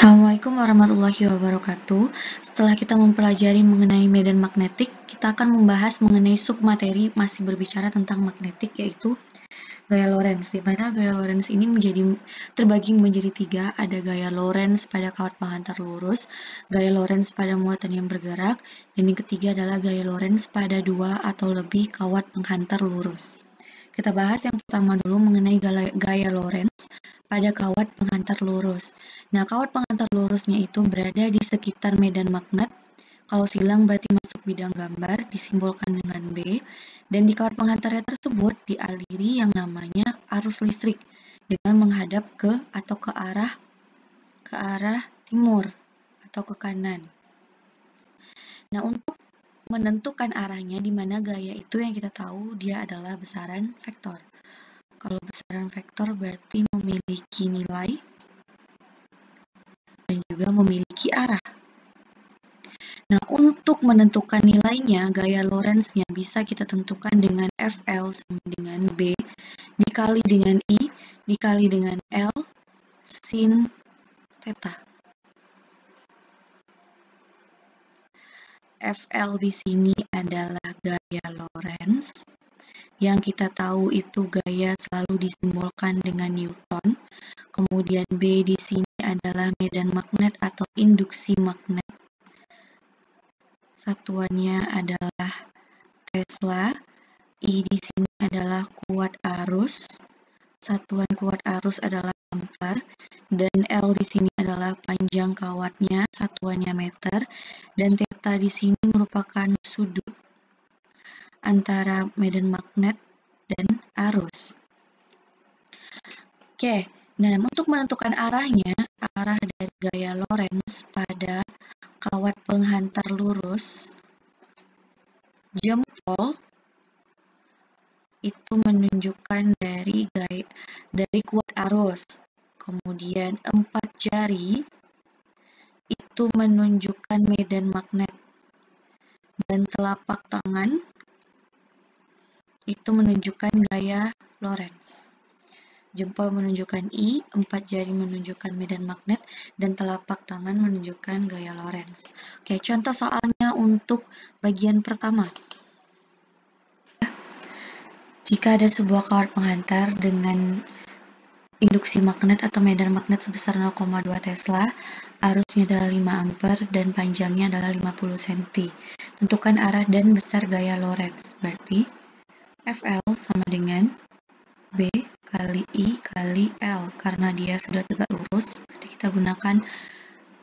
Assalamualaikum warahmatullahi wabarakatuh. Setelah kita mempelajari mengenai medan magnetik, kita akan membahas mengenai submateri masih berbicara tentang magnetik, yaitu gaya Lorentz. Di mana gaya Lorentz ini terbagi menjadi tiga. Ada gaya Lorentz pada kawat penghantar lurus, gaya Lorentz pada muatan yang bergerak, dan yang ketiga adalah gaya Lorentz pada dua atau lebih kawat penghantar lurus. Kita bahas yang pertama dulu mengenai gaya Lorentz pada kawat penghantar lurus. Nah, kawat penghantar lurusnya itu berada di sekitar medan magnet. Kalau silang berarti masuk bidang gambar, disimbolkan dengan B. Dan di kawat penghantarnya tersebut dialiri yang namanya arus listrik dengan menghadap ke atau ke arah timur atau ke kanan. Nah, untuk menentukan arahnya di mana gaya itu yang kita tahu dia adalah besaran vektor. Kalau besaran vektor berarti memiliki nilai dan juga memiliki arah. Nah, untuk menentukan nilainya, gaya Lorentz-nya bisa kita tentukan dengan FL sama dengan B dikali dengan I dikali dengan L sin theta. FL di sini adalah gaya Lorentz. Yang kita tahu itu gaya selalu disimbolkan dengan Newton. Kemudian B di sini adalah medan magnet atau induksi magnet. Satuannya adalah Tesla. I di sini adalah kuat arus. Satuan kuat arus adalah ampere. Dan L di sini adalah panjang kawatnya, satuannya meter. Dan theta di sini merupakan sudut antara medan magnet dan arus. Oke, nah untuk menentukan arahnya, arah dari gaya Lorentz pada kawat penghantar lurus, jempol itu menunjukkan dari kuat arus. Kemudian 4 jari itu menunjukkan medan magnet. Dan telapak tangan itu menunjukkan gaya Lorentz. Jempol menunjukkan I, 4 jari menunjukkan medan magnet, dan telapak tangan menunjukkan gaya Lorentz. Oke, contoh soalnya untuk bagian pertama. Jika ada sebuah kawat penghantar dengan induksi magnet atau medan magnet sebesar 0,2 Tesla, arusnya adalah 5 ampere dan panjangnya adalah 50 cm. Tentukan arah dan besar gaya Lorentz. Berarti FL sama dengan B kali I kali L. Karena dia sudah tegak lurus, berarti kita gunakan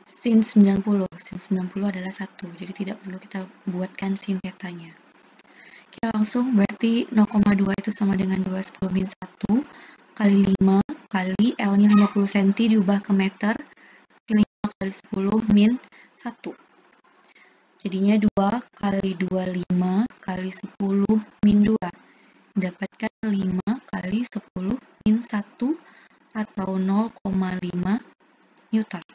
sin 90. Sin 90 adalah 1, jadi tidak perlu kita buatkan sin tetanya. Oke, langsung berarti 0,2 itu sama dengan 2/10 min 1 kali 5 kali L-nya 50 cm diubah ke meter, 5 kali 10 min 1. Jadinya 2 kali 25 kali 10 min 2. Dapatkan 5 kali 10 min 1 atau 0,5 Newton.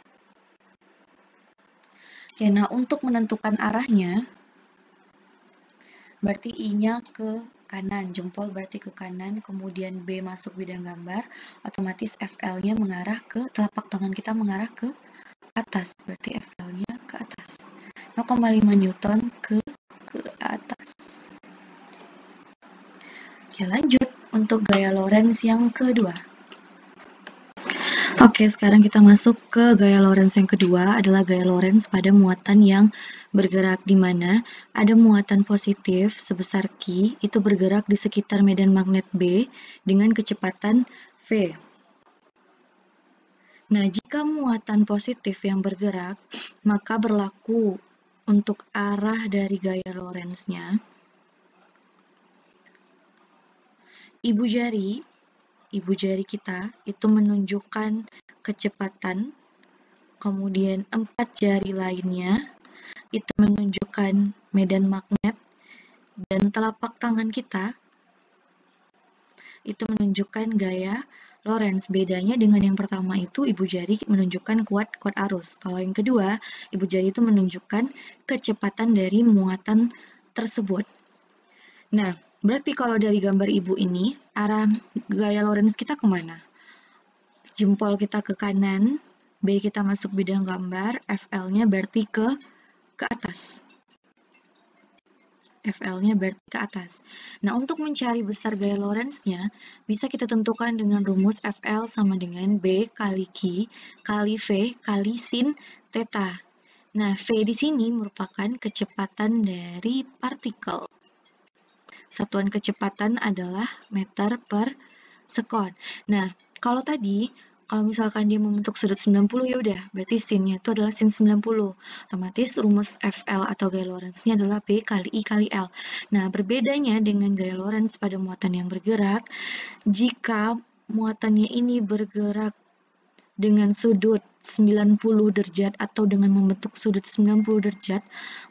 Oke, nah untuk menentukan arahnya, berarti I-nya ke kanan, jempol berarti ke kanan, kemudian B masuk bidang gambar, otomatis FL-nya mengarah ke, telapak tangan kita mengarah ke atas, berarti FL-nya ke atas. 0,5 Newton ke atas. Oke, lanjut untuk gaya Lorentz yang kedua. Oke, sekarang kita masuk ke gaya Lorentz yang kedua, adalah gaya Lorentz pada muatan yang bergerak, di mana ada muatan positif sebesar Q, itu bergerak di sekitar medan magnet B dengan kecepatan V. Nah, jika muatan positif yang bergerak, maka berlaku untuk arah dari gaya Lorentz-nya. Ibu jari kita itu menunjukkan kecepatan, kemudian 4 jari lainnya itu menunjukkan medan magnet, dan telapak tangan kita itu menunjukkan gaya Lorentz. Bedanya dengan yang pertama itu, ibu jari menunjukkan kuat arus. Kalau yang kedua, ibu jari itu menunjukkan kecepatan dari muatan tersebut. Nah, berarti kalau dari gambar ibu ini, arah gaya Lorentz kita kemana? Jempol kita ke kanan, B kita masuk bidang gambar, FL-nya berarti ke atas. FL-nya berarti ke atas. Nah, untuk mencari besar gaya Lorentz-nya, bisa kita tentukan dengan rumus FL sama dengan B kali Q kali V kali sin theta. Nah, V di sini merupakan kecepatan dari partikel. Satuan kecepatan adalah meter per sekon. Nah, kalau misalkan dia membentuk sudut 90 ya udah, berarti sin-nya itu adalah sin 90. Otomatis rumus FL atau gaya Lorentz-nya adalah B kali I kali L. Nah, berbedanya dengan gaya Lorentz pada muatan yang bergerak, jika muatannya ini bergerak dengan sudut 90 derajat atau dengan membentuk sudut 90 derajat,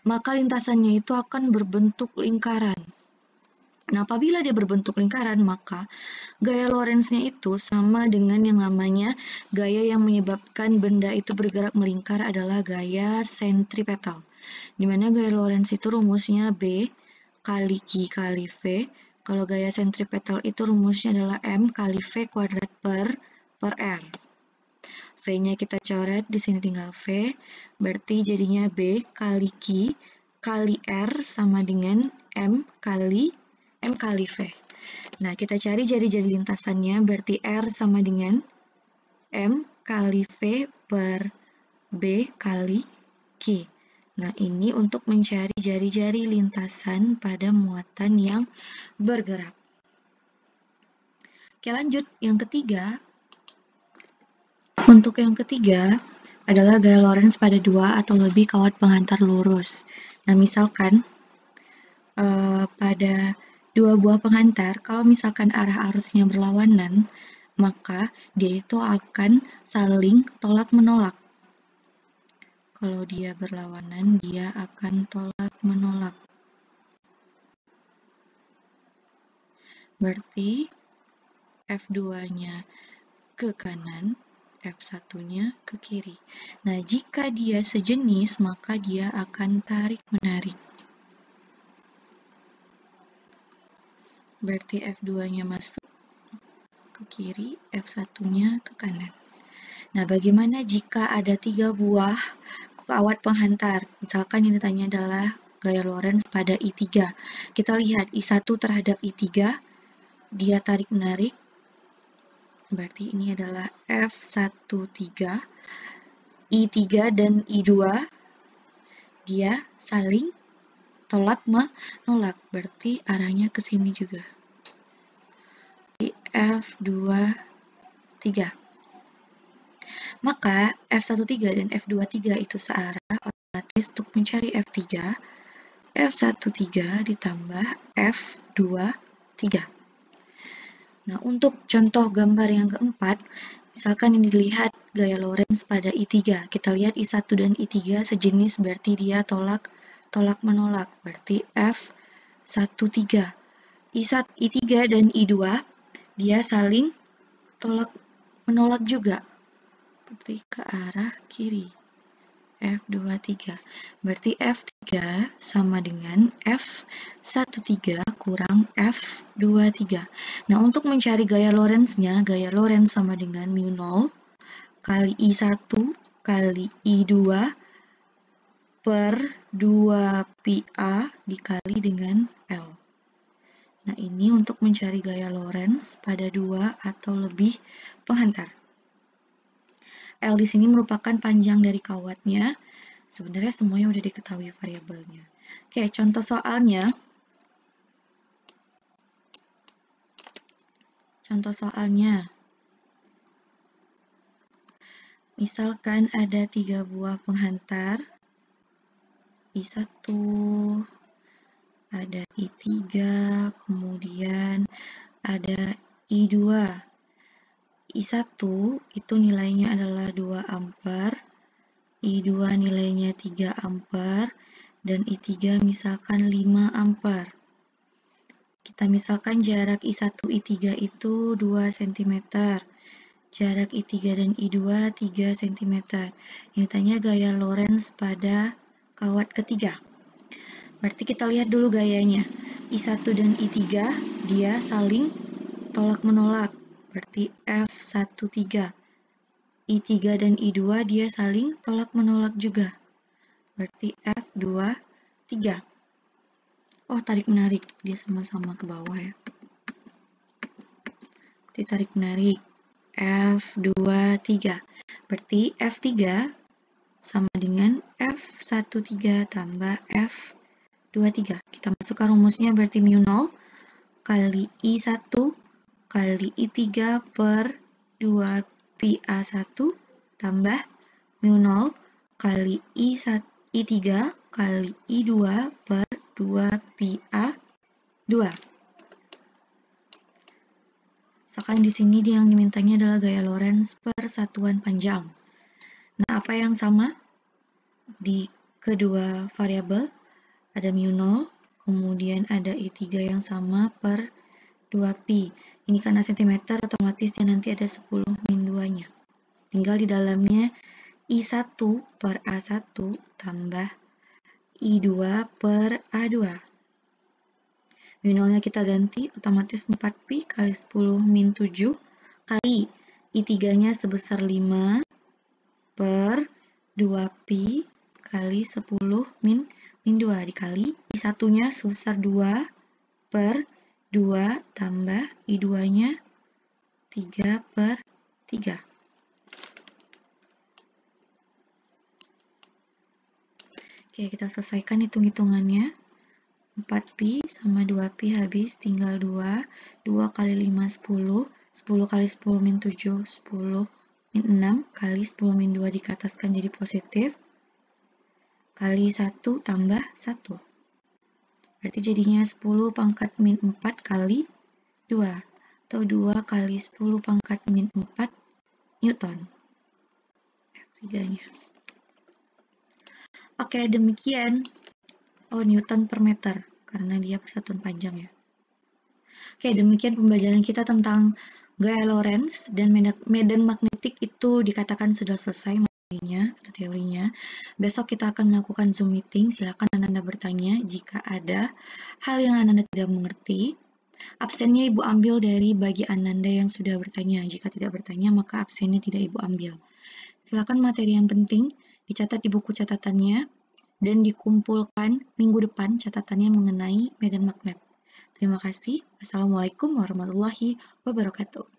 maka lintasannya itu akan berbentuk lingkaran. Nah, apabila dia berbentuk lingkaran, maka gaya Lorentz-nya itu sama dengan yang namanya gaya yang menyebabkan benda itu bergerak melingkar adalah gaya sentripetal. Di mana gaya Lorentz itu rumusnya B kali Q kali V. Kalau gaya sentripetal itu rumusnya adalah M kali V kuadrat per R. V-nya kita coret, di sini tinggal V, berarti jadinya B kali Q kali R sama dengan M kali V. Nah, kita cari jari-jari lintasannya, berarti R sama dengan M kali V per B kali Q. Nah, ini untuk mencari jari-jari lintasan pada muatan yang bergerak. Oke, lanjut. Yang ketiga. Untuk yang ketiga adalah gaya Lorentz pada dua atau lebih kawat penghantar lurus. Nah, misalkan pada dua buah penghantar, kalau misalkan arah arusnya berlawanan, maka dia itu akan saling tolak-menolak. Kalau dia berlawanan, dia akan tolak-menolak. Berarti F2-nya ke kanan, F1-nya ke kiri. Nah, jika dia sejenis, maka dia akan tarik-menarik. Berarti F2-nya masuk ke kiri, F1-nya ke kanan. Nah, bagaimana jika ada 3 buah kawat penghantar? Misalkan yang ditanya adalah gaya Lorentz pada I3. Kita lihat I1 terhadap I3, dia tarik-menarik. Berarti ini adalah F13. I3 dan I2, dia saling tolak-menolak. Berarti arahnya ke sini juga. F23. Maka F13 dan F23 itu searah, otomatis untuk mencari F3, F13 ditambah F23. Nah, untuk contoh gambar yang keempat, misalkan ini dilihat gaya Lorentz pada I3. Kita lihat I1 dan I3 sejenis, berarti dia tolak-menolak. Berarti F13. I3 dan I2 dia saling tolak-menolak juga, berarti ke arah kiri. F23. Berarti F3 sama dengan F13 kurang F23. Nah, untuk mencari gaya Lorentz-nya, gaya Lorentz sama dengan mu0 kali I1 kali I2 per 2πa dikali dengan L. Nah, ini untuk mencari gaya Lorentz pada 2 atau lebih penghantar. L di sini merupakan panjang dari kawatnya. Sebenarnya semuanya udah diketahui variabelnya. Oke, contoh soalnya. Misalkan ada 3 buah penghantar. I1, ada I3, kemudian ada I2. I1 itu nilainya adalah 2 ampere, I2 nilainya 3 ampere, dan I3 misalkan 5 ampere. Kita misalkan jarak I1 I3 itu 2 cm, jarak I3 dan I2 3 cm. Ini tanya gaya Lorentz pada kawat ketiga. Berarti kita lihat dulu gayanya. I1 dan I3 dia saling tolak-menolak. Berarti F13. I3 dan I2 dia saling tolak-menolak juga. Berarti F2, 3. Oh, tarik-menarik. Dia sama-sama ke bawah ya. Berarti tarik-menarik. F2, 3. Berarti F3 sama dengan F13 tambah F23. Kita masukkan rumusnya berarti mu 0 kali I1 kali I3 per 2 pi A1 tambah mu 0 kali I3 kali I2 per 2 pi A2. Misalkan di sini yang dimintanya adalah gaya Lorentz per satuan panjang. Nah, apa yang sama di kedua variabel? Ada mu 0, kemudian ada I3 yang sama per 2pi. Ini karena cm, otomatis ya nanti ada 10 min 2-nya. Tinggal di dalamnya I1 per A1 tambah I2 per A2. Mu 0-nya kita ganti, otomatis 4pi kali 10 min 7 kali I3-nya sebesar 5 per 2pi kali 10 min 2 dikali I1-nya sebesar 2 per 2 tambah I2-nya 3 per 3. Oke, kita selesaikan hitung-hitungannya. 4pi sama 2pi habis, tinggal 2. 2 kali 5, 10. 10 kali 10 min 7, 10 min 6. Kali 10 min 2 dikataskan jadi positif. Kali 1 tambah 1. Berarti jadinya 10 pangkat min 4 kali 2. Atau 2 kali 10 pangkat min 4 Newton. F3-nya. Oke, demikian. Oh, Newton per meter, karena dia persatuan panjang ya. Oke, demikian pembelajaran kita tentang gaya Lorentz dan medan magnetik itu dikatakan sudah selesai materinya atau teorinya. Besok kita akan melakukan Zoom meeting. Silakan Anda bertanya jika ada hal yang Anda tidak mengerti. Absennya Ibu ambil dari bagi Ananda yang sudah bertanya. Jika tidak bertanya, maka absennya tidak Ibu ambil. Silakan materi yang penting dicatat di buku catatannya dan dikumpulkan minggu depan catatannya mengenai medan magnet. Terima kasih. Wassalamualaikum warahmatullahi wabarakatuh.